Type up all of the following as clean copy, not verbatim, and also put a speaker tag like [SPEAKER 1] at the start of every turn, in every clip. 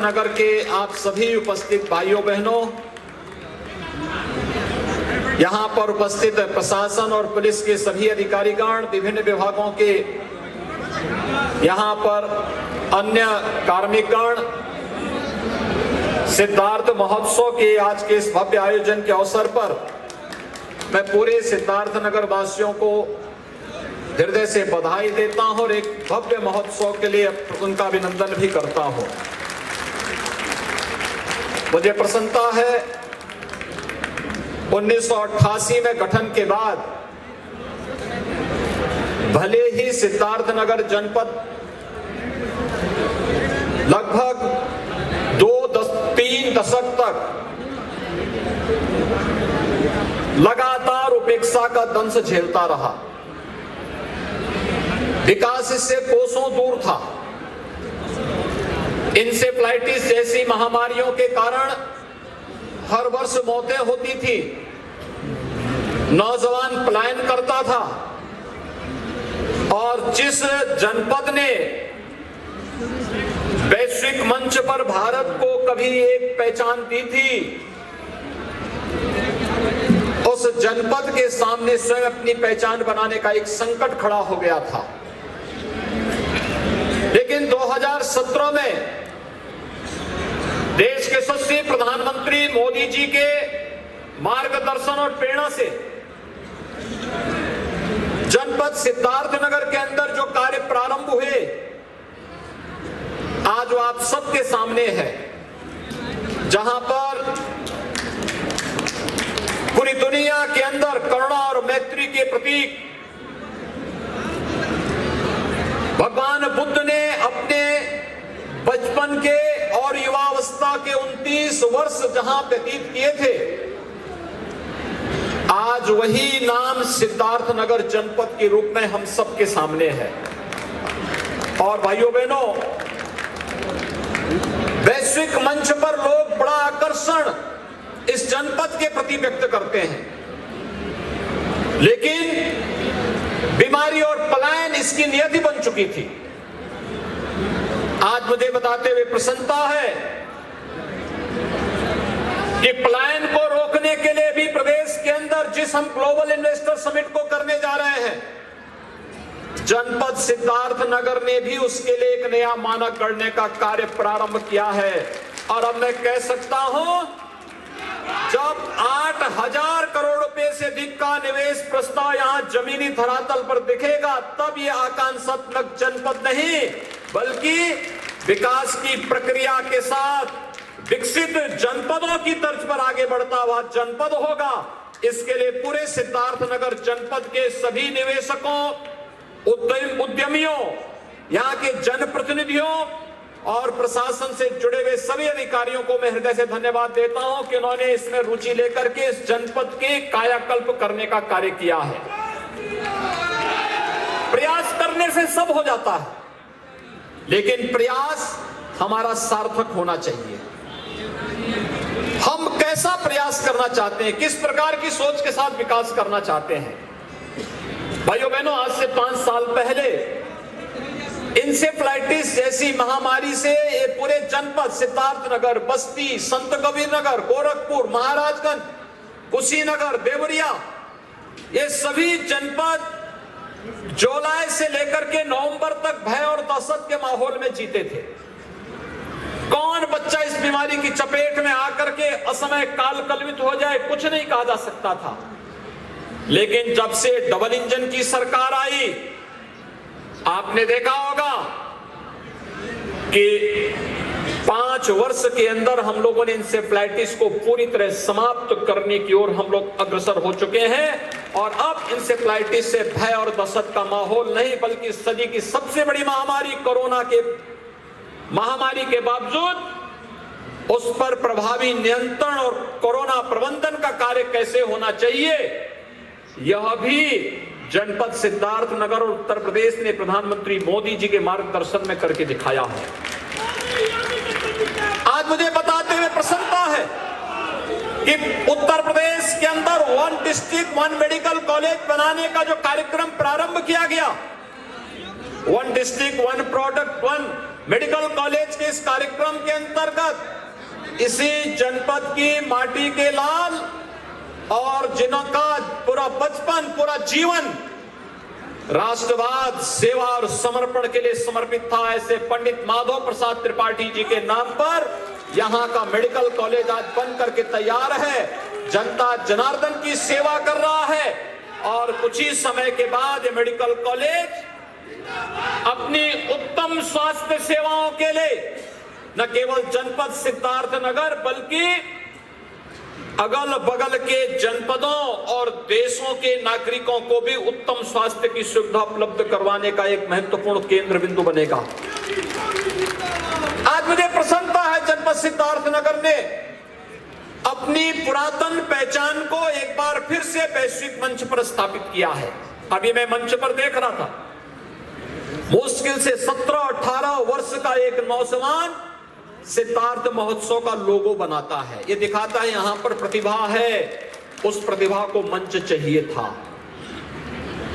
[SPEAKER 1] नगर के आप सभी उपस्थित भाइयों बहनों, यहाँ पर उपस्थित प्रशासन और पुलिस के सभी अधिकारीगण, विभिन्न विभागों के यहाँ पर अन्य कार्मिकगण, सिद्धार्थ महोत्सव के आज के इस भव्य आयोजन के अवसर पर मैं पूरे सिद्धार्थ नगर वासियों को हृदय से बधाई देता हूं और एक भव्य महोत्सव के लिए उनका अभिनंदन भी करता हूं। मुझे प्रसन्नता है 1988 में गठन के बाद भले ही सिद्धार्थ नगर जनपद लगभग 3 दशक तक लगातार उपेक्षा का दंश झेलता रहा, विकास इससे कोसों दूर था। इंसेफ्लाइटिस जैसी महामारियों के कारण हर वर्ष मौतें होती थी, नौजवान पलायन करता था और जिस जनपद ने वैश्विक मंच पर भारत को कभी एक पहचान दी थी, उस जनपद के सामने स्वयं अपनी पहचान बनाने का एक संकट खड़ा हो गया था। लेकिन 2017 में देश के यशस्वी प्रधानमंत्री मोदी जी के मार्गदर्शन और प्रेरणा से जनपद सिद्धार्थ नगर के अंदर जो कार्य प्रारंभ हुए, आज वो आप सबके सामने है, जहां पर पूरी दुनिया के अंदर करुणा और मैत्री के प्रतीक भगवान बुद्ध ने अपने बचपन के और युवावस्था के 29 वर्ष जहां व्यतीत किए थे, आज वही नाम सिद्धार्थ नगर जनपद के रूप में हम सबके सामने है। और भाइयों बहनों, वैश्विक मंच पर लोग बड़ा आकर्षण इस जनपद के प्रति व्यक्त करते हैं, लेकिन बीमारी और पलायन इसकी नियति बन चुकी थी। आज मुझे बताते हुए प्रसन्नता है कि पलायन को रोकने के लिए भी प्रदेश के अंदर जिस हम ग्लोबल इन्वेस्टर समिट को करने जा रहे हैं, जनपद सिद्धार्थ नगर ने भी उसके लिए एक नया मानक गढ़ने का कार्य प्रारंभ किया है। और अब मैं कह सकता हूं, जब 8,000 करोड़ रुपए से अधिक का निवेश प्रस्ताव यहां जमीनी धरातल पर दिखेगा, तब यह आकांक्षात्मक जनपद नहीं बल्कि विकास की प्रक्रिया के साथ विकसित जनपदों की तर्ज पर आगे बढ़ता हुआ जनपद होगा। इसके लिए पूरे सिद्धार्थ नगर जनपद के सभी निवेशकों, उद्यमियों, यहाँ के जनप्रतिनिधियों और प्रशासन से जुड़े हुए सभी अधिकारियों को मैं हृदय से धन्यवाद देता हूं कि उन्होंने इसमें रुचि लेकर के इस जनपद के कायाकल्प करने का कार्य किया है। प्रयास करने से सब हो जाता है, लेकिन प्रयास हमारा सार्थक होना चाहिए। हम कैसा प्रयास करना चाहते हैं, किस प्रकार की सोच के साथ विकास करना चाहते हैं। भाइयों बहनों, आज से 5 साल पहले इंसेफ्लाइटिस जैसी महामारी से ये पूरे जनपद सिद्धार्थ नगर, बस्ती, संत कबीर नगर, गोरखपुर, महाराजगंज, कुशीनगर, देवरिया, ये सभी जनपद जुलाई से लेकर के नवंबर तक भय और दहशत के माहौल में जीते थे। कौन बच्चा इस बीमारी की चपेट में आकर के असमय काल कलवित हो जाए, कुछ नहीं कहा जा सकता था। लेकिन जब से डबल इंजन की सरकार आई, आपने देखा होगा कि 5 वर्ष के अंदर हम लोगों ने इंसेफ्लाइटिस को पूरी तरह समाप्त करने की ओर हम लोग अग्रसर हो चुके हैं। और अब इंसेफ्लाइटिस से भय और दहशत का माहौल नहीं, बल्कि सदी की सबसे बड़ी महामारी कोरोना के महामारी के बावजूद उस पर प्रभावी नियंत्रण और कोरोना प्रबंधन का कार्य कैसे होना चाहिए, यह भी जनपद सिद्धार्थ नगर और उत्तर प्रदेश ने प्रधानमंत्री मोदी जी के मार्गदर्शन में करके दिखाया है। आज मुझे बताते हुए प्रसन्नता है कि उत्तर प्रदेश के अंदर 1 डिस्ट्रिक्ट 1 मेडिकल कॉलेज बनाने का जो कार्यक्रम प्रारंभ किया गया, 1 डिस्ट्रिक्ट 1 प्रोडक्ट 1 मेडिकल कॉलेज के इस कार्यक्रम के अंतर्गत इसी जनपद की माटी के लाल और जिनका पूरा बचपन, पूरा जीवन राष्ट्रवाद, सेवा और समर्पण के लिए समर्पित था, ऐसे पंडित माधव प्रसाद त्रिपाठी जी के नाम पर यहां का मेडिकल कॉलेज आज बन करके तैयार है, जनता जनार्दन की सेवा कर रहा है। और कुछ ही समय के बाद ये मेडिकल कॉलेज अपनी उत्तम स्वास्थ्य सेवाओं के लिए न केवल जनपद सिद्धार्थनगर बल्कि अगल बगल के जनपदों और देशों के नागरिकों को भी उत्तम स्वास्थ्य की सुविधा उपलब्ध करवाने का एक महत्वपूर्ण केंद्र बिंदु बनेगा। आज मुझे प्रसन्नता है जनपद सिद्धार्थनगर ने अपनी पुरातन पहचान को एक बार फिर से वैश्विक मंच पर स्थापित किया है। अभी मैं मंच पर देख रहा था, मुश्किल से 17-18 वर्ष का एक नौजवान सिद्धार्थ महोत्सव का लोगो बनाता है। ये दिखाता है यहां पर प्रतिभा है, उस प्रतिभा को मंच चाहिए था।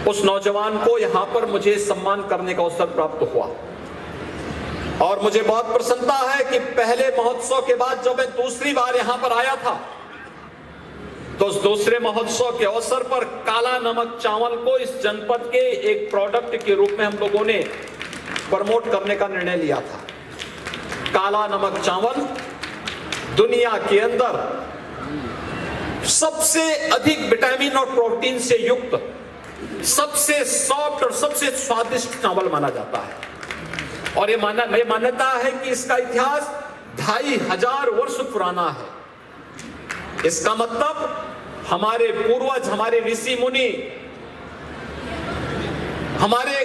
[SPEAKER 1] उस नौजवान को यहां पर मुझे सम्मान करने का अवसर प्राप्त हुआ और मुझे बहुत प्रसन्नता है कि पहले महोत्सव के बाद जब मैं दूसरी बार यहां पर आया था तो उस दूसरे महोत्सव के अवसर पर काला नमक चावल को इस जनपद के एक प्रोडक्ट के रूप में हम लोगों ने प्रमोट करने का निर्णय लिया था। काला नमक चावल दुनिया के अंदर सबसे अधिक विटामिन और प्रोटीन से युक्त, सबसे सॉफ्ट और सबसे स्वादिष्ट चावल माना जाता है। और ये मान्यता है कि इसका इतिहास 2500 वर्ष पुराना है। इसका मतलब हमारे पूर्वज, हमारे ऋषि मुनि, हमारे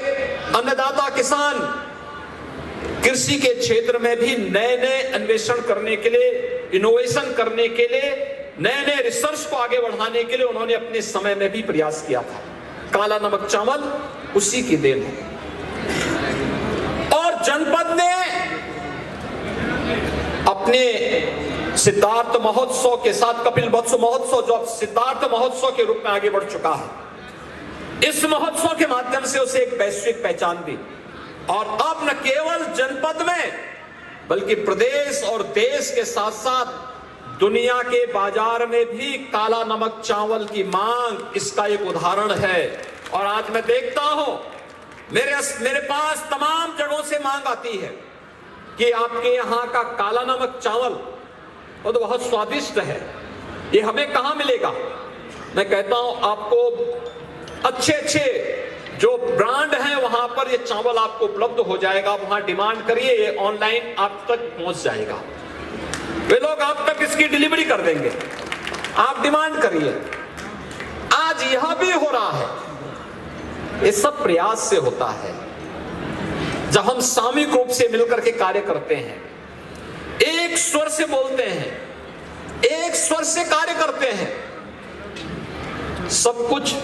[SPEAKER 1] अन्नदाता किसान कृषि के क्षेत्र में भी नए नए अन्वेषण करने के लिए, इनोवेशन करने के लिए, नए नए रिसर्च को आगे बढ़ाने के लिए उन्होंने अपने समय में भी प्रयास किया था। काला नमक चावल उसी की देन है। और जनपद ने अपने सिद्धार्थ महोत्सव के साथ कपिल वत्स महोत्सव, जो अब सिद्धार्थ महोत्सव के रूप में आगे बढ़ चुका है, इस महोत्सव के माध्यम से उसे एक वैश्विक पहचान दी। और अब न केवल जनपद में बल्कि प्रदेश और देश के साथ साथ दुनिया के बाजार में भी काला नमक चावल की मांग इसका एक उदाहरण है। और आज मैं देखता हूं मेरे पास तमाम जगहों से मांग आती है कि आपके यहां का काला नमक चावल वो तो बहुत स्वादिष्ट है, ये हमें कहां मिलेगा। मैं कहता हूं आपको अच्छे अच्छे जो ब्रांड है वहां पर ये चावल आपको उपलब्ध हो जाएगा। वहां डिमांड करिए, ये ऑनलाइन आप तक पहुंच जाएगा। वे लोग आप तक इसकी डिलीवरी कर देंगे, आप डिमांड करिए। आज यह भी हो रहा है, ये सब प्रयास से होता है। जब हम सामूहिक रूप से मिलकर के कार्य करते हैं, एक स्वर से बोलते हैं, एक स्वर से कार्य करते हैं, सब कुछ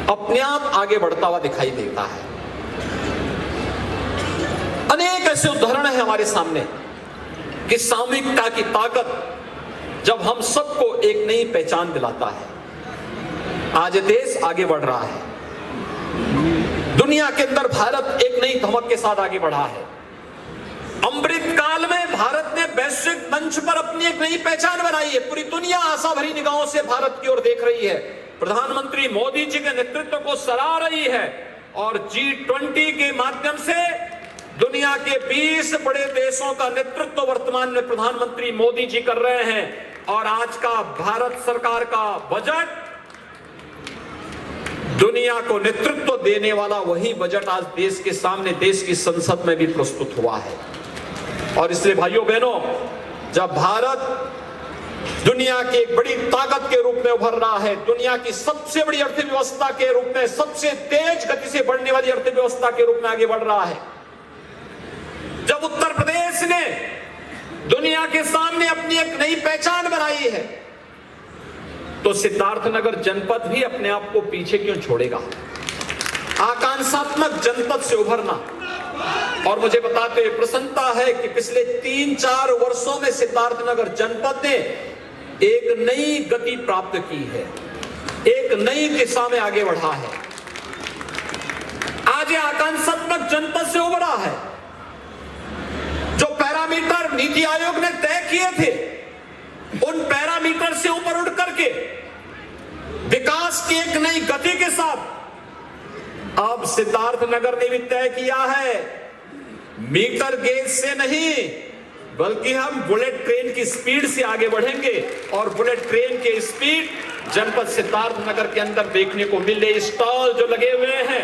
[SPEAKER 1] अपने आप आगे बढ़ता हुआ दिखाई देता है। अनेक ऐसे उदाहरण हैं हमारे सामने कि सामूहिकता की ताकत जब हम सबको एक नई पहचान दिलाता है। आज देश आगे बढ़ रहा है, दुनिया के अंदर भारत एक नई धमक के साथ आगे बढ़ा है। अमृत काल में भारत ने वैश्विक मंच पर अपनी एक नई पहचान बनाई है। पूरी दुनिया आशा भरी निगाहों से भारत की ओर देख रही है। प्रधानमंत्री मोदी जी के नेतृत्व को सराह रही है और G20 के माध्यम से दुनिया के 20 बड़े देशों का नेतृत्व वर्तमान में प्रधानमंत्री मोदी जी कर रहे हैं। और आज का भारत सरकार का बजट दुनिया को नेतृत्व देने वाला वही बजट आज देश के सामने, देश की संसद में भी प्रस्तुत हुआ है। और इसलिए भाइयों बहनों, जब भारत दुनिया की एक बड़ी ताकत के रूप में उभर रहा है, दुनिया की सबसे बड़ी अर्थव्यवस्था के रूप में, सबसे तेज गति से बढ़ने वाली अर्थव्यवस्था के रूप में आगे बढ़ रहा है, जब उत्तर प्रदेश ने दुनिया के सामने अपनी एक नई पहचान बनाई है, तो सिद्धार्थनगर जनपद भी अपने आप को पीछे क्यों छोड़ेगा। आकांक्षात्मक जनपद से उभरना। और मुझे बताते हुए प्रसन्नता है कि पिछले 3-4 वर्षों में सिद्धार्थनगर जनपद ने एक नई गति प्राप्त की है, एक नई दिशा में आगे बढ़ा है। आज ये आकांक्षात्मक जनपद से उभरा है। पैरामीटर नीति आयोग ने तय किए थे, उन पैरामीटर से ऊपर उठ करके विकास की एक नई गति के साथ अब सिद्धार्थनगर ने भी तय किया है, मीटर गेज से नहीं बल्कि हम बुलेट ट्रेन की स्पीड से आगे बढ़ेंगे। और बुलेट ट्रेन के स्पीड जनपद सिद्धार्थनगर के अंदर देखने को मिल रहे। स्टॉल जो लगे हुए हैं,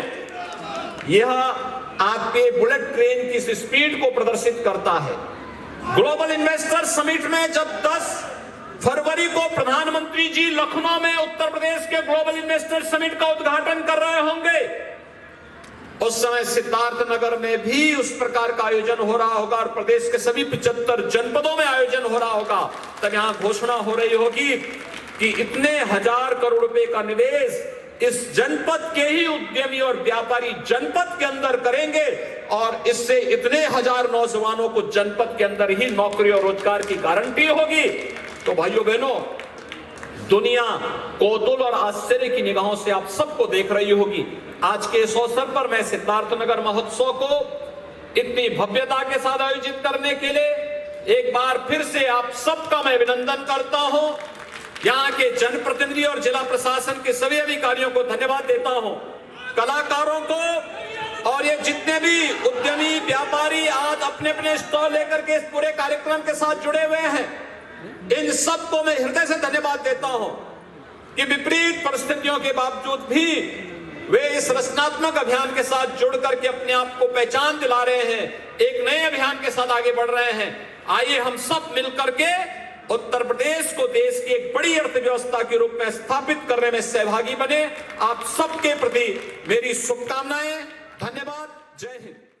[SPEAKER 1] यह आपके बुलेट ट्रेन की स्पीड को प्रदर्शित करता है। ग्लोबल इन्वेस्टर समिट में जब 10 फरवरी को प्रधानमंत्री जी लखनऊ में उत्तर प्रदेश के ग्लोबल इन्वेस्टर समिट का उद्घाटन कर रहे होंगे, उस समय सिद्धार्थनगर में भी उस प्रकार का आयोजन हो रहा होगा और प्रदेश के सभी 75 जनपदों में आयोजन हो रहा होगा। तब यहां घोषणा हो रही होगी कि इतने हजार करोड़ रुपए का निवेश इस जनपद के ही उद्यमी और व्यापारी जनपद के अंदर करेंगे और इससे इतने हजार नौजवानों को जनपद के अंदर ही नौकरी और रोजगार की गारंटी होगी। तो भाइयों बहनों, दुनिया कौतूहल और आश्चर्य की निगाहों से आप सबको देख रही होगी। आज के इस अवसर पर मैं सिद्धार्थनगर महोत्सव को इतनी भव्यता के साथ आयोजित करने के लिए एक बार फिर से आप सबका मैं अभिनंदन करता हूं। यहाँ के जनप्रतिनिधि और जिला प्रशासन के सभी अधिकारियों को धन्यवाद देता हूं, कलाकारों को और ये जितने भी उद्यमी व्यापारी आज अपने अपने स्टॉल लेकर के इस पूरे कार्यक्रम के साथ जुड़े हुए हैं, इन सबको मैं हृदय से धन्यवाद देता हूं कि विपरीत परिस्थितियों के बावजूद भी वे इस रचनात्मक अभियान के साथ जुड़ करके अपने आप को पहचान दिला रहे हैं, एक नए अभियान के साथ आगे बढ़ रहे हैं। आइए हम सब मिलकर के उत्तर प्रदेश को देश की एक बड़ी अर्थव्यवस्था के रूप में स्थापित करने में सहभागी बने। आप सबके प्रति मेरी शुभकामनाएं। धन्यवाद। जय हिंद।